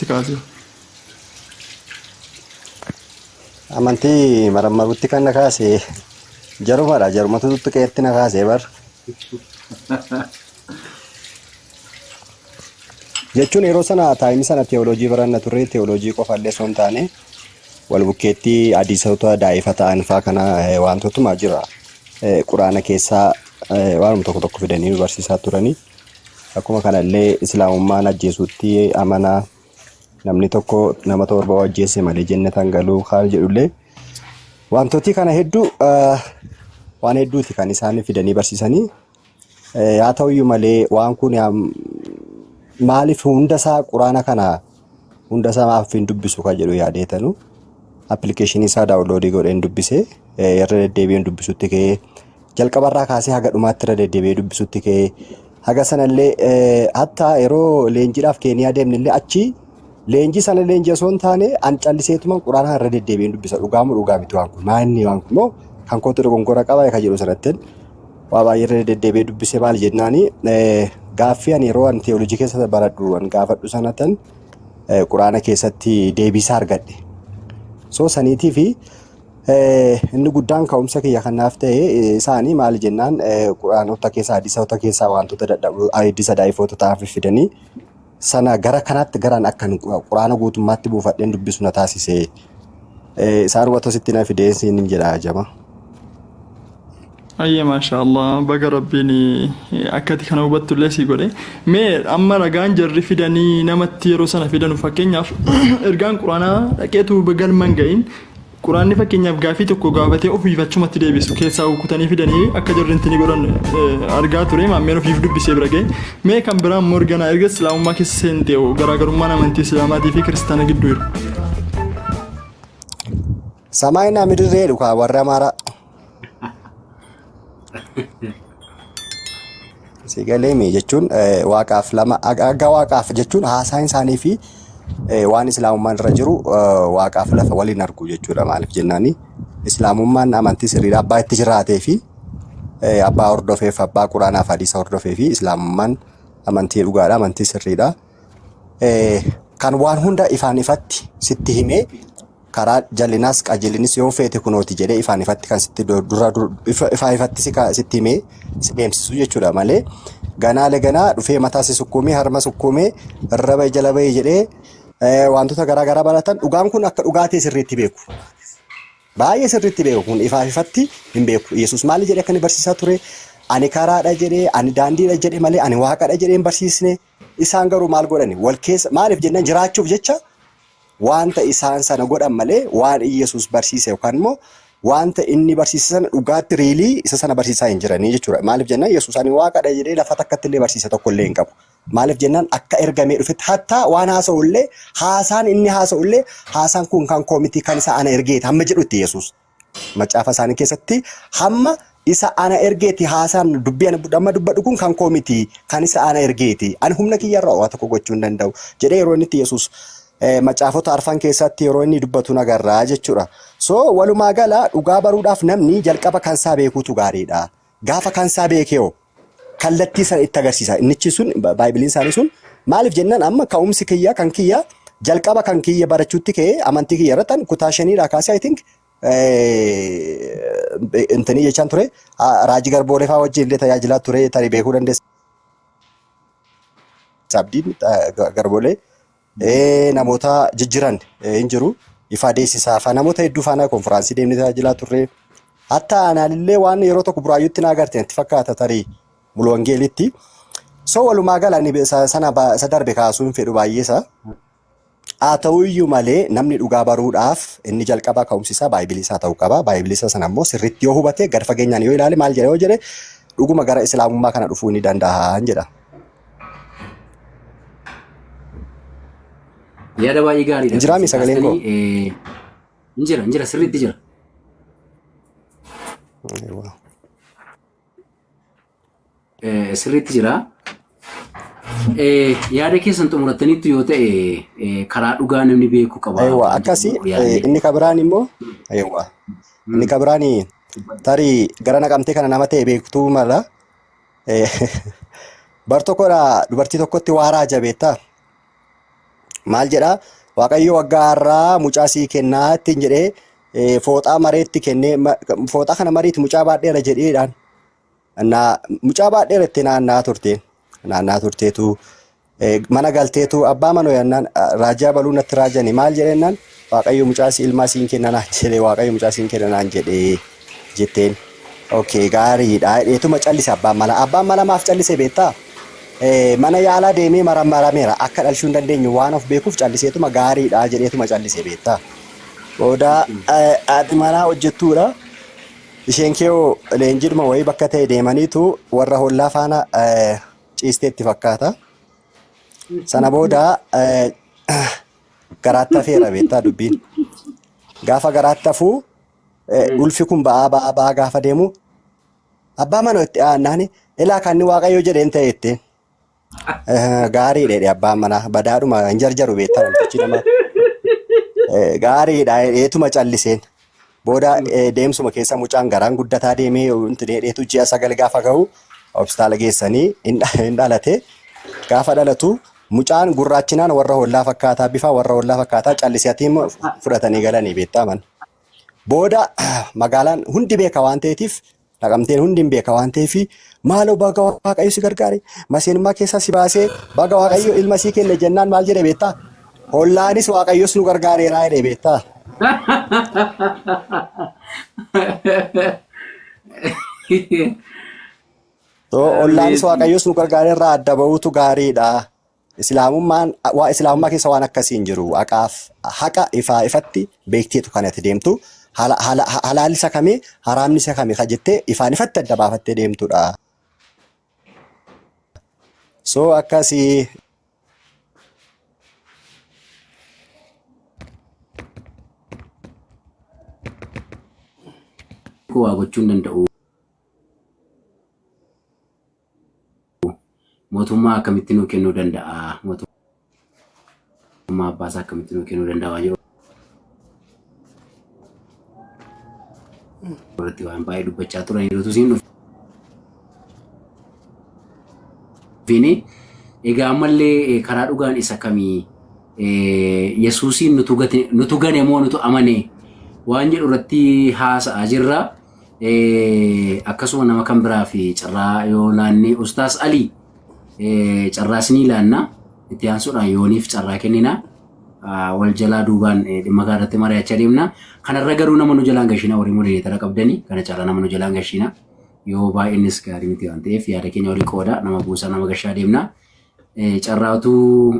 si kaase. Amantii marammarutti kan na kaase jarumadha. Jarumatu tuttuqeetti na kaase bar. Jechuun yeroo sana taa'imni sana teewoloojii baranna turre teewoloojii qofallee osoo hin taane wal bukkeetti hadiisota daa'ifaa ta'an fa'aa kana wantootuma jira. Quraana keessaa waanuma tokko tokko fidanii barsiisaa turanii. Akkuma kanallee islaamummaan ajjeesuutti amanaa namni tokko nama torba ajjeese malee jannatan galuu haal jedhullee wantooti kana hedduu waan hedduuti kan isaan fidanii barsiisanii. Haa ta'uyyuu malee waan kun maaliif hundasaa quraana kana hundasaa maaf hin dubbisu kan jedhu yaadeetanu appilikeeshinii isaa daawunloodii godheen dubbisee irra deddeebi'een dubbisutti ka'ee jalqabarraa kaasee haga dhumaatti irra deddeebi'ee dubbisutti ka'ee haga sanallee hatta yeroo leenjiidhaaf Keeniyaa deemnillee achi leenjii sana leenjii osoo hin taane an calliseetuma quraana irra deddeebi'een dubbisa dhugaa miti waan kun maanni waan kun immoo kan kootu dogongora qaba kan jedhu sanatti waa baay'ee irra deddeebi'ee dubbisee maal jennaani gaaffii ani yeroo an teewoloojii keessa baradhu an gaafadhu sanatan quraana keessatti deebisaa argadhe. So saniitii fi inni guddaan ka'umsa kiyya kanaaf ta'e isaanii maal jennaan quraanota keessaa hadiisota keessaa wantoota dadhaboo hadiisa daa'ifoota ta'an fidanii sana gara kanaatti garaan akkan quraana guutummaatti buufadheen dubbisu na taasise. Isaan watositti na fidee siin jedha jama. Ayyee maashaallah baga rabbiin akkati kana hubattullee si godhe. Mee amma ragaan jarri fidanii namatti yeroo sana fidanu fakkeenyaaf ergaan quraanaa dhaqeetu galman ga'iin quraanni fakkeenyaaf gaafii tokko gaafatee ofiif achumatti deebisu keessaa kutanii fidanii akka jarri intini godhan argaa ture maammeen ofiif dubbisee bira ga'e. Mee kan biraan morganaa erga islaamummaa keessa seentee garaagarummaan amantii islaamaatii fi kiristaana gidduu jiru. Samaayinaa midirree dhukaa warra amaaraa. Sigaleemi jechuun waaqaaf lama aga waaqaaf jechuun haasaan isaanii fi waan islaamummaan irra jiru waaqaaf lafa waliin argu jechuudha. Maaliif jennaani islaamummaan amantii sirriidha abbaa itti jiraatee fi abbaa hordofeef abbaa quraanaaf hadiisa hordofee fi islaamummaan amantii dhugaadha amantii sirriidha. Kan waan hunda ifaan ifatti sitti himee karaa jallinas qajeelinis yoo feete kunooti jedhee ifaan ifatti kan sitti dura ifaan ifatti sitti himee si deemsisu jechuudha malee ganaa dhufee mataa si sukkuumee harma sukkuumee irra bahe jala bahe jedhee wantoota garaa baratan dhugaan kun akka dhugaatee sirriitti beeku. Baay'ee sirriitti beeku kun ifaan ifatti hin beeku. Yesuus maali jedhee akka inni barsiisaa ture ani karaadha jedhee ani daandiidha jedhee malee ani waaqadha jedhee hin barsiisne. Isaan garuu maal godhani wal keessa maaliif jennaan jiraachuuf jecha wanta isaan sana godhan malee waan Yesuus barsiise yookaan immoo wanta inni barsiise sana dhugaatti riilii isa sana barsiisaa hin jiranii jechuudha. Maaliif jennaan Yesuus ani waaqadha jedhee lafa takkatti illee barsiise tokko illee hin qabu. Maaliif jennaan akka ergamee dhufetti hatta waan haasa'ullee haasaan inni haasa'ullee haasaan kun kan koomitii kan isa ana ergeeti hamma jedhutti Yesuus. Macaafa isaanii keessatti hamma isa ana ergeeti haasaan dubbii ana amma dubbadhu kun kan koomitii kan isa ana ergeeti. Ani humna kiyyarraa waa tokko gochuu hin danda'u jedhee yeroo inni Yesuus macaafota arfan keessatti yeroo inni dubbatu nagarraa jechuudha. So walumaa gala dhugaa baruudhaaf namni jalqaba kansaa beekuutu gaariidha. Gaafa kansaa beekee kallattii sana itti agarsiisa. Innichi sun baaybiliin isaanii sun maaliif jennaan amma ka'umsi kiyya kan kiyya jalqaba kan kiyya barachuutti ka'ee amantii kiyya irratti kutaa 5dhaa kaasee I think intanii jechaan ture raajii garboolee fa'aa wajjin illee tajaajilaa ture tarii beekuu dandeessa. Sabdiin garboolee namoota jijjiiran hin jiru ifa deessisaa fa namoota hedduu faana konfiraansii deemnee tajaajilaa turre hatta analillee waan yeroo tokko buraayyuutti na agartee itti fakkaata tarii mulu wangeelitti so walumaa gala ni sana darbe kaasuun fedhu baay'eesa haa ta'uyyuu malee namni dhugaa baruudhaaf inni jalqaba ka'umsisaa baaybiliisaa ta'uu qaba baaybiliisaa sana immoo sirriitti yoo hubate gad fageenyaan yoo ilaale maal jedhe yoo jedhe dhuguma gara islaamummaa kana dhufuu ni danda'a jedha. Yaada baay'ee gaariidha. Injiraami sagaleen koo. Injira sirriitti jira. Sirriitti jira. Yaada keessan xumurattaniitu yoo ta'e karaa dhugaa namni beeku qaba. Aywa akkasii inni kabiraan immoo aywa inni kabiraan tarii gara naqamtee kana nama ta'e beektuu mala bar tokkodha dubartii tokkotti waaraa jabeetta. maal jedhaa waaqayyo waggaa har'aa mucaa sii kennaa ittiin jedhee fooxaa mareetti kennee fooxaa kana mariitti mucaa baadheera jedheedhaan mucaa baadheera itti naannaa turteetu mana galteetu abbaa manoo yannaan raajaa baluu natti raajani maal jedhennaan waaqayyo mucaa sii ilmaa siin kennanaan jedhee waaqayyo mucaa siin kennanaan jedhee jetteen. Okay, gaariidha. Eetuma callise abbaan mana maaf callise beektaa? Mana yaalaa deemee marameera akka dhalchuu hin dandeenyu waan of beekuuf calliseetuma gaariidha jedheetuma callise beektaa? Booda ati manaa hojjettuudha. Isheen keeyoo leenjidhuma wayii bakka ta'e deemaniitu warra hollaa faana ciisteetti fakkaata. Sana booda garaatti hafeera beektaa dubbiin. Gaafa garaatti hafuu ulfi kun ba'aa gaafa deemu abbaa manoo itti aannaani ilaa kan inni waaqayyo jedheen ta'e ittiin gaariidha abbaan manaa badaadhuma hin jarjaru beektaa namtichi nama gaariidha eetuma calliseen booda deemsuma keessa mucaan garaan guddataa deemee dheetu ji'a 9 gaafa ga'u hospitaala geessanii hin dhalate gaafa dhalatu mucaan gurraachinaan warra hollaa fakkaataa bifa warra hollaa fakkaataa calliseetiin fudhatanii galanii beektaa man. Booda magaalaan hundi beeka waan ta'eetiif Naqamteen hundi hin beeka waan ta'eef maaloo baga waaqayyo si gargaare maseenummaa keessaa si baasee baga waaqayyo ilma sii kenne jennaan maal jedhe beektaa? Hollaanis waaqayyos nu gargaareeraa jedhe beektaa? Hollaanis waaqayyos nu gargaareerraa adda ba'uutu gaariidha. Islaamummaa keessa waan akkasii hin jiru. Haqa ifatti beekteetu kanatti deemtu. Halaalli isa kamii haraamni isa kamii kan jettee ifaan ifatti adda baafattee deemtudha. So akkasii. Waa gochuun danda'u. Mootummaa akkamitti nuu kennuu danda'a? Mootummaa abbaasaa akkamitti nuu kennuu danda'a? Irratti waan baay'ee dubbachaa turan yeroo siin dhufini egaa ammallee karaa dhugaan isa kamii Yesuusiin nutu gane moo nutu amane waan jedhu irratti haasa'aa jirra. Akkasuma nama kan biraa fi carraa yoo laannee Ustaas Alii carraa isinii laannaa itti aansuudhaan yooniif carraa kennina. Wal jalaa duubaan dhimma gaarratti mari'achaa deemna. Kanarra garuu nama nu jalaan gashina warri modereetara qabdanii kana caalaa nama nu jalaan gashina yoo baay'innis gaarii miti waan ta'eef yaada keenya walii qooda nama buusaa nama gashaa deemna. Carraatu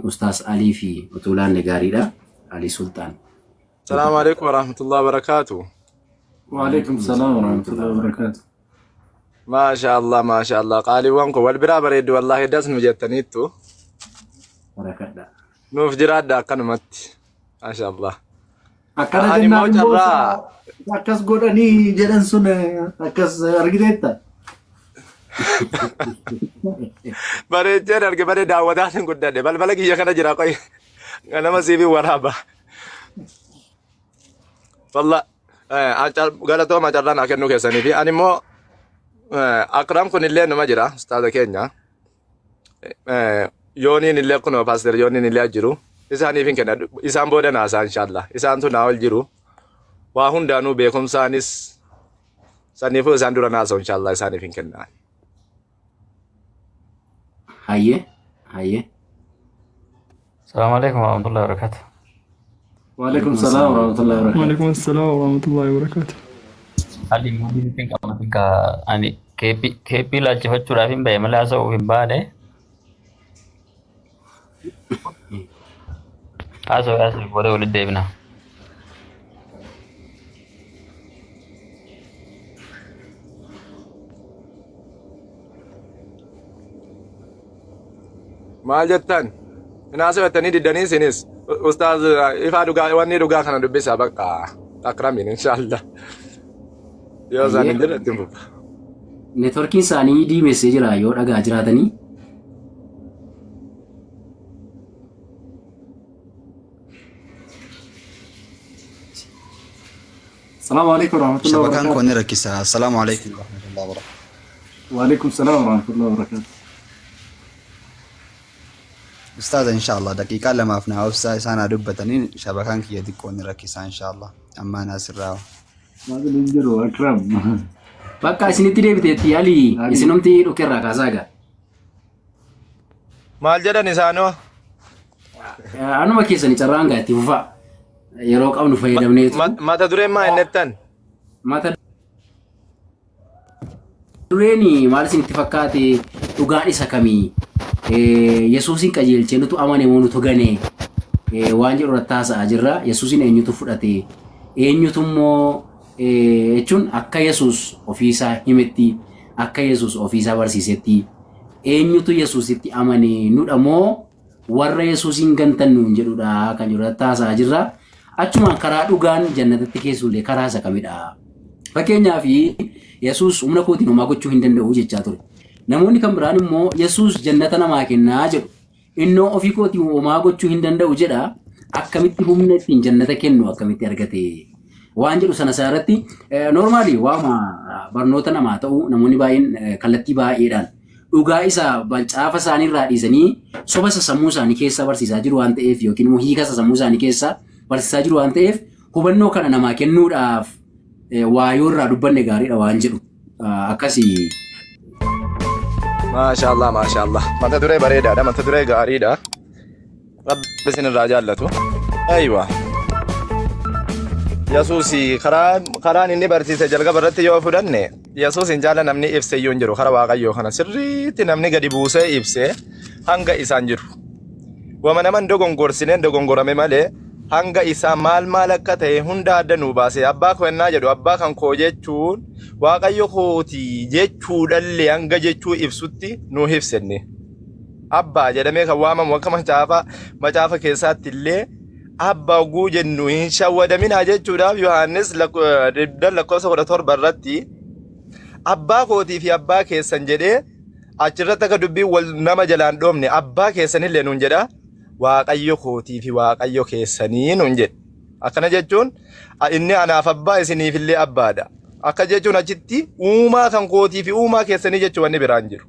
Ustaas Alii fi utuu laanne gaariidha. Ali Sultaan. Salaamu alaikum warahmatullahi wabarakatuh. Waalaikum salaam warahmatullahi wabarakatuh. Masha Allah. Qaaliiwwan kun wal biraa bareeddu wallahi das nu jettaniittu. Barakadha. Nuuf jiraadha akkanumatti. Masha Allah. Akkana jennaan immoo akkas godhanii jedhan sun akkas argiteetta. Bareecheen arge baree daawwataan hin guddadhe balbala kiyya kana jira qoy nama siibii waraaba. Walla galatooma carraan haa kennuu keessanii fi ani immoo Akram kun illee numa jira ustaaza keenya. Yooniin illee kunoo paaster yooniin illee jiru. Isaaniif hin kenna isaan booda naasaa inshallah isaan tun haa ol jiru. Waa hundaanuu beekumsaanis saniifuu isaan dura naasoo inshallah isaaniif hin kenna. Hayye. Assalamu alaikum warahmatullahi wabarakatuh. Waalaikum salaam warahmatullahi wabarakatuh. Waalaikum assalam warahmatullahi wabarakatuh. Hali mudi tin kama ka ani kepi la jefachuudhaaf hin bahe malee haasa'uuf hin baane. Haasa'u booda walitti deebina. Maal jettan? Inaasa wettanii diddanii isinis ustaaz ifaa dhugaa wanni dhugaa kana dubbisa bakka Akramiin inshallah. Yoo isaan hin jedhe ittiin fufa. Neetworkiin isaanii diimessee jira yoo dhagaa jiraatanii. Assalamu alaikum warahmatullahi Shabakan wabarakatuh. kone rakisa. Assalamu alaikum warahmatullahi wabarakatuh. Waalaikum salaam warahmatullahi wabarakatuh. Ustaaza inshallah daqiiqaa lamaaf na obsaa isaan haa dubbatanii shabakaan kiyya xiqqoon rakkisaa inshallah ammaan asirraa. Maaltu jiru Akram? Bakka isinitti deebiteetti Ali isinumti dhukerraa kaasaa gaa. Maal jedhan isaanoo? Anuma keessanii carraan gaa itti fufaa. Yeroo qabnu fayyadamneetu. Mata dureen maa innettan? Mata dureeni maal isinitti fakkaate dhugaan isa kamii? Yesuusin qajeelchee nutu amane moo nutu gane? Waan jedhu irratti haasa'aa jirra. Yesuusin eenyutu fudhate? Eenyutu immoo jechuun akka Yesuus ofiisaa himetti, akka Yesuus ofiisaa barsiisetti, eenyutu Yesuusitti amane nudha moo warra Yesuusin gantan nuun jedhudha kan jiru irratti haasa'aa jirra. Achumaan karaa dhugaan jannatatti keessullee karaa isa kamidha? Fakkeenyaaf Yesuus humna kootiin homaa gochuu hin danda'u jechaa ture. Namoonni kan biraan immoo Yesuus jannata namaa kennaa jedhu. Innoo ofii kootiin homaa gochuu hin danda'u jedha. Akkamitti humna ittiin jannata kennu akkamitti argate? Waan jedhu sana isaarratti normaali waama barnoota namaa ta'u namoonni baay'een kallattii baay'eedhaan dhugaa isa balcaafa isaanii irraa dhiisanii soba sammuu isaanii keessa barsiisaa jiru waan ta'eef yookiin immoo hiika sammuu isaanii keessa barsiisaa jiru waan ta'eef hubannoo kana namaa kennuudhaaf waayoo irraa dubbanne gaariidha waan jedhu akkasii. Maashaallah maashaallah. Mata duree bareedaadha, mata duree gaariidha. Rabbi isinirraa jaallatu. Aywa. Yesuus karaan inni barsiise jalqaba irratti yoo fudhanne Yesuus hin jaalla namni ibse iyyuu hin jiru karaa Waaqayyoo kana sirriitti namni gadi buusee ibsee hanga isaan jiru. Wama naman dogongorsineen dogongorame malee hanga isaa maal akka ta'e hunda adda nuu baase abbaa koo ennaa jedhu abbaa kan koo jechuun Waaqayyo kooti jechuudhallee hanga jechuu ibsutti nuu ibsenne. Abbaa jedhamee kan waamamu akka macaafa keessaatti illee abbaa oguu jennu hin shawwadaminaa jechuudhaaf Yohaannis lakkoofsa 17 irratti abbaa kootii fi abbaa keessan jedhee achirratti akka dubbii wal nama jalaan dhoomne abbaa keessanillee nuun jedha Waaqayyo kootii fi Waaqayyo keessanii nuun jedhe. Akkana jechuun inni anaaf abbaa isiniifillee abbaadha. Akka jechuun achitti uumaa kan kootii fi uumaa keessanii jechuu wanni biraan jiru.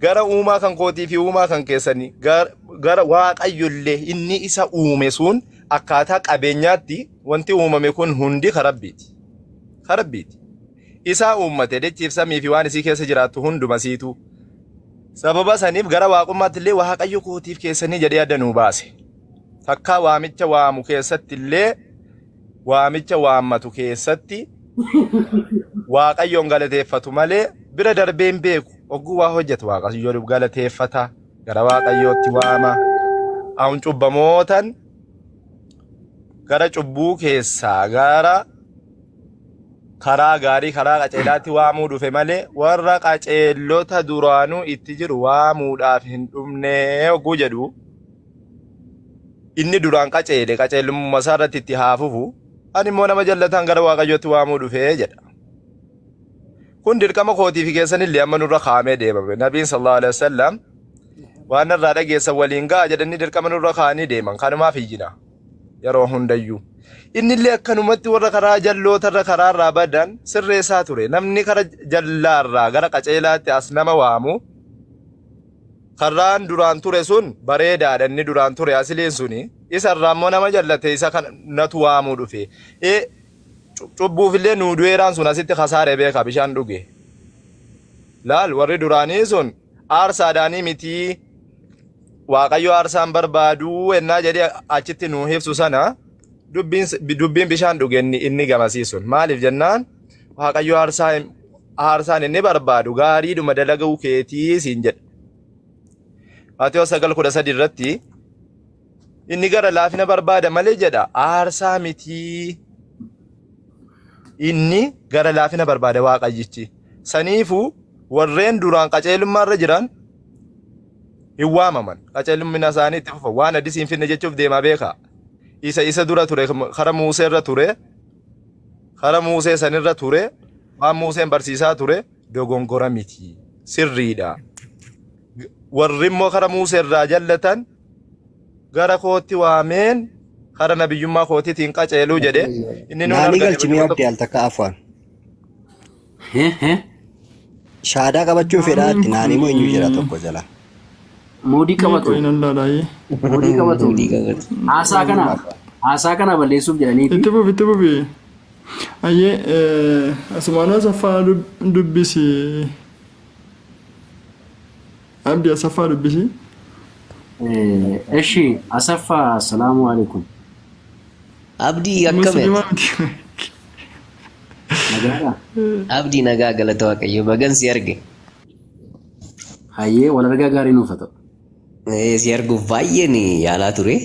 Gara uumaa kan kootii fi uumaa kan keessanii gara Waaqayyollee inni isa uume sun akkaataa qabeenyaatti wanti uumame kun hundi karabbiiti. Karabbiiti. Isaa uummate dachiif samii fi waan isii keessa jiraattu hunduma siitu. Sababa saniif gara waaqummaatti illee Waaqayyo kootiif keessanii jedhee adda nuu baase. Takkaa waamicha waamu keessatti illee waamicha waammatu keessatti Waaqayyoon galateeffatu malee bira darbeen beeku. Ogguu waa hojjetu Waaqayyo galateeffata gara Waaqayyootti waama. Awun cubbamootan gara cubbuu keessaa gara karaa gaarii karaa qaceelaatti waamuu dhufe malee warra qaceellota duraanuu itti jiru waamuudhaaf hin dhumne ogguu jedhu inni duraan qaceele qaceellummaa isaa irratti itti haafufu ani immoo nama jallataan gara Waaqayyootti waamuu dhufee jedha. Kun dirqama kootii fi keessanillee amma nurra kaa'amee deemame. Nabiin sallallahu alaihi wasallam waan irraa dhageessan waliin ga'a jedhanii dirqama nurra kaa'anii deeman. Kanumaaf iyyina yeroo hundayyuu. Innillee akkanumatti warra karaa jallootarra karaarraa badan sirreessaa ture. Namni karaa jallaarraa gara qaceelaatti as nama waamu karaan duraan ture sun bareedaadha inni duraan ture asiliin suni isarraa immoo nama jallate isa kan natu waamuu dhufe. Cubbuufillee nuu du'eeraan sun asitti kasaaree beeka bishaan dhuge. Laal warri duraanii sun aarsaadhaanii mitii Waaqayyo aarsaan barbaaduu ennaa jedhee achitti nuu ibsu sana dubbiin bishaan dhuge inni gamasiisun. Maaliif jennaan Waaqayyo aarsaan inni barbaadu gaariidhuma dalaguu keetii siin jedha. Maatewos 9:13 irratti inni gara laafina barbaada malee jedha aarsaa mitii. Inni gara laafina barbaada Waaqayyichi. Saniifuu warreen duraan qaceelummaarra jiran hin waamaman. Qaceelummaa isaanii itti fufa. Waan addisiin finne jechuuf deemaa beeka. Isa dura ture karaa Muusee irra ture. Karaa Muusee sanirra ture. Waan Muuseen barsiisaa ture dogongora miti. Sirriidha. Warri immoo karaa Muusee irraa jallatan gara kootti waameen karaa nabiyyummaa kootiitiin qaceeluu jedhe inni nu naani galchimee abdii al takka afaan shaadaa qabachuu fedhaatti naani moo eenyu jira tokko jala moodii qabatu. Qo'inan laalaayee. Moodii qabatu. Haasaa kana balleessuuf jedhaniiti. Itti fufi. Ayyee asumaanuu Asaffaa dubbisi. Abdii Asaffaa dubbisi. Eshi Asaffaa assalaamu alaikum. Abdii akkamii? Nagaadha. Abdii nagaa galata Waaqayyo bagan si arge. Hayyee wal argaa gaarii nuuf ta'u. Si arguuf baay'een yaalaa ture.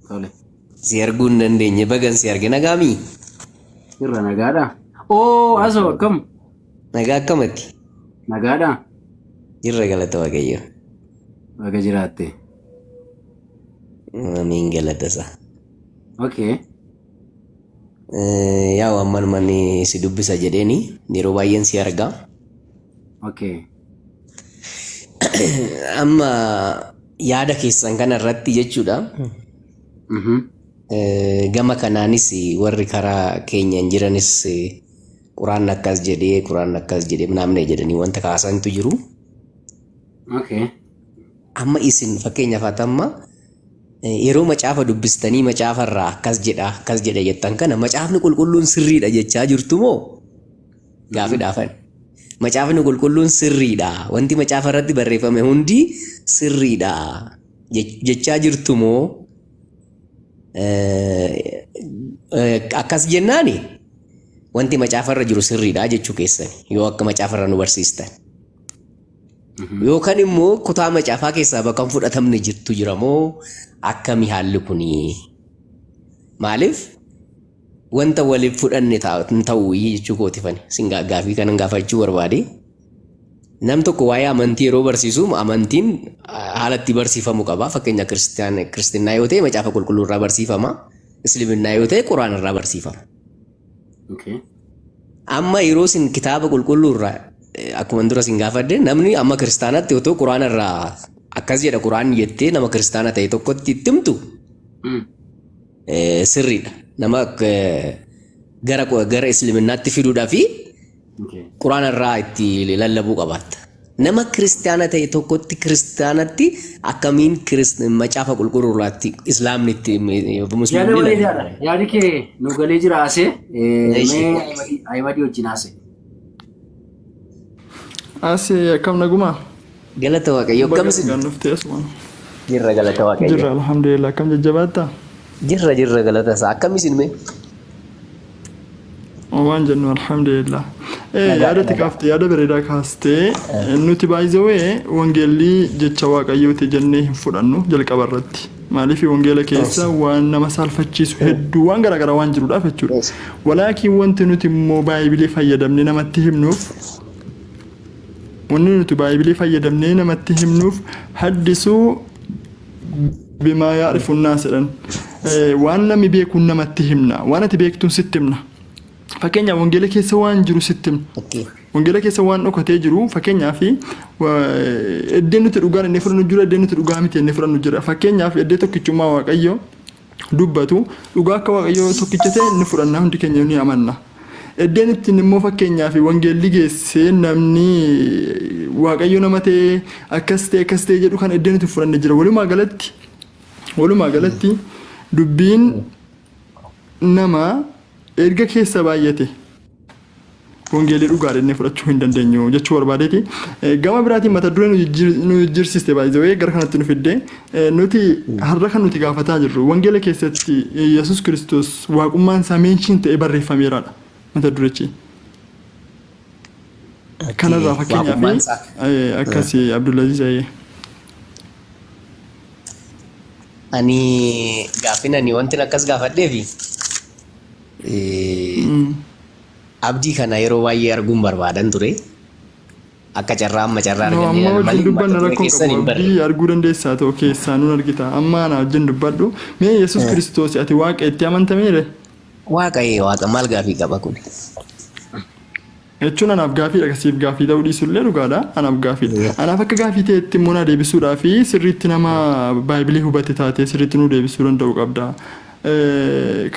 Tole. Si arguu hin dandeenye bagan si arge nagaamii? Irra nagaadha. Oo asoo akkam? Nagaa akkamatti? Nagaadha. Irra galata Waaqayyo. Baga jiraatte. Amiin galata isaa. Okay. Yaa amman manni si dubbisa jedheeni yeroo baay'een si argaa. Okay. Amma yaada keessan kana irratti jechuudha. Gama kanaanis warri karaa keenyan jiranis quraan akkas jedhee naamne jedhanii wanta kaasantu jiru. Okay. Amma isin fakkeenyaaf hatamma yeroo macaafa dubbistanii macaafarraa akkas jedha jettan kana macaafni qulqulluun sirriidha jechaa jirtu moo? Gaafiidhaafan. Macaafni qulqulluun sirriidha. Wanti macaafa irratti barreeffame hundi sirriidha jechaa jirtu moo? Akkas jennaani wanti macaafa irra jiru sirriidha jechuu keessan yoo akka macaafa irra nu barsiistan. Yookaan immoo kutaa macaafaa keessaa bakka fudhatamne jirtu jira moo akkamii haalli kunii? Maaliif wanta waliif fudhanne ta'uu jechuu kooti fani sin gaaffii kanan gaafachuu barbaade. Nam tokko waa'ee amantii yeroo barsiisu amantiin haalatti barsiifamuu qaba. Fakkeenya kiristinnaa yoo ta'e macaafa qulqulluu irraa barsiifama. Isliminnaa yoo ta'e quraan irraa barsiifama. Amma yeroo sin kitaaba qulqulluu irraa akkuma dura sin gaafadde namni amma kiristaanaatti yoo ta'u quraan irraa akkas jedha quraan jettee nama kiristaana ta'e tokkotti itti himtu sirriidha. Nama gara islaminaatti fiduudhaa fi quraan irraa itti lallabuu qabaatta. Nama kiristaana ta'e tokkotti kiristaanatti akkamiin macaafa qulqulluu irraatti islaamni itti musliimni yaadi kee nu galee jira asee Ahimadi wajjin asee. Asee akkam nagumaa? Galata Waaqayyo akkamisin? Jirra galata Waaqayyo. Jirra alhamdulillah akkam jajjabaattaa? Jirra galata isaa akkamisin mee? Waan jennu alhamdulillah. Yaada xiqqaaftee yaada bareedaa kaastee nuti baay'ee wangeellii jecha Waaqayyooti jennee hin fudhannu jalqaba irratti. Maaliif wangeela keessa waan nama saalfachiisu hedduu waan garaagaraa waan jiruudhaaf jechuudha. Walaakiin wanti nuti immoo Baayibilii fayyadamnee namatti himnuuf haddisuu bimaa yaa'rifu naas jedhan. Waan namni beekuun namatti himna. Waan ati beektuun sitti himna. Fakkeenyaaf wangeela keessa waan jiru sitti himna. Wangeela keessa waan dhokatee jiru fakkeenyaaf iddeen nuti dhugaan inni fudhannu jira iddeen nuti dhugaa miti inni fudhannu jira. Fakkeenyaaf iddee tokkichummaa Waaqayyoo dubbatu dhugaa akka Waaqayyoo tokkicha ta'e inni fudhanna hundi keenya ni amanna. Iddeen ittiin immoo fakkeenyaaf wangeelli geessee namni Waaqayyoo nama ta'e akkas ta'e jedhu kan iddeen nuti fudhanne jira. Walumaa galatti dubbiin nama erga keessa baay'ate wangeelii dhugaadha inni fudhachuu hin dandeenyu jechuu barbaadeeti. Gama biraatiin mata duree nu jirsiiste baay'ee gara kanatti nu fidde nuti har'a kan nuti gaafataa jirru wangeela keessatti Yesuus Kiristoos waaqummaan isaa meenshiin ta'e barreeffameeraadha mata durechi. Kanarraa fakkeenyaaf akkasii Abdullaziz Ayyee. Ani gaafin ani wanti akkas gaafadheefi abdii kana yeroo baay'ee arguun barbaadan ture. Akka carraa amma carraa argannee malee dubbanna rakkoon qabu abdii arguu dandeessaa ta'u keessaa nuun argita. Amma ana wajjin dubbadhu mee Yesuus Kiristoos ati waaqa itti amantameere? Waaqa maal gaafii qaba kun? Jechuun anaaf gaafiidha akkasiif gaafii ta'uu dhiisullee dhugaadha anaaf gaafiidha. Anaaf akka gaafii ta'etti immoo na deebisuudhaa fi sirriitti nama Baayibilii hubate taatee sirriitti nu deebisuu danda'u qabda.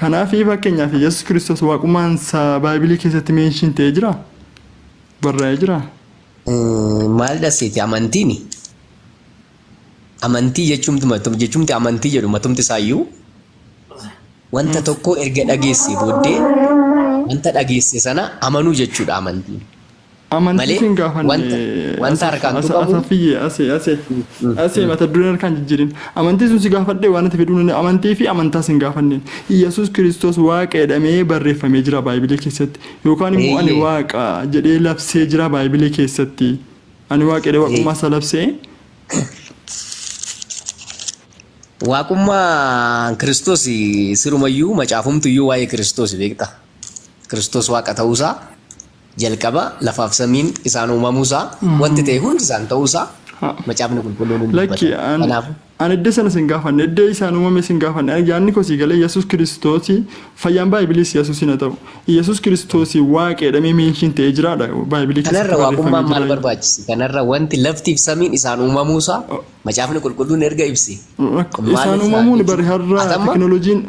Kanaaf fakkeenyaaf Yesuus Kiristoos waaqummaan isaa Baayibilii keessatti meenshiin ta'ee jira? Barraa'ee jira? Maal dhaseeti amantiini? amantii jechuumti amantii jedhu matumti isaayyuu wanta tokko erga dhageesse booddee wanta dhageesse sana amanuu jechuudha amantiin. Amantii sin gaafanne wanta harkaan tuqamu asii mata dureen harkaan jijjiirin amantii sun si gaafadhe waan ati fedhuun amantii fi amantaa sin gaafanne Yesuus Kiristoos waaqa jedhamee barreeffamee jira Baayibilii keessatti yookaan immoo ani waaqa jedhee labsee jira Baayibilii keessatti ani waaqa jedhee waaqummaa isaa labsee. Waaqummaa Kiristoos sirumayyuu macaafumtuyyuu waa'ee Kiristoos beekta. Kiristoos waaqa ta'uusaa jalqaba lafaaf samiin isaan uumamuusaa wanti ta'e hundi isaan ta'uusaa macaafni qulqulluun hin Lakki ani iddoo sana sin gaafanne iddoo isaan uumame sin gaafanne yaadni kosii galee Yesuus Kiristoos fayyaan Baayibiliis Yesuus hin ta'u Yesuus Kiristoos waaqa jedhamee meenshiin ta'ee jiraadha Baayibilii keessatti. Kanarra waaqummaan maal barbaachisi? Kanarra wanti laftiif samiin isaan uumamuusaa macaafni qulqulluun erga ibsi. Isaan uumamuun bari har'a teknooloojiin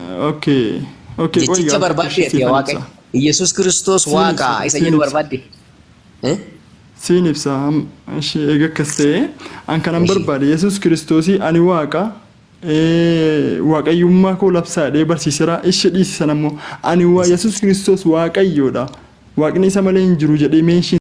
jechicha barbaaddeeti waaqa. Yesuus Kiristoos waaqa isa jedhu barbaadde. Siin ibsa eega akkas ta'e an kanan barbaade Yesuus Kiristoos ani waaqa waaqayyummaa koo labsaadhee barsiiseera ishee dhiisisan ammoo ani Yesuus Kiristoos waaqayyoodha waaqni isa malee hin jiru jedhee meeshiin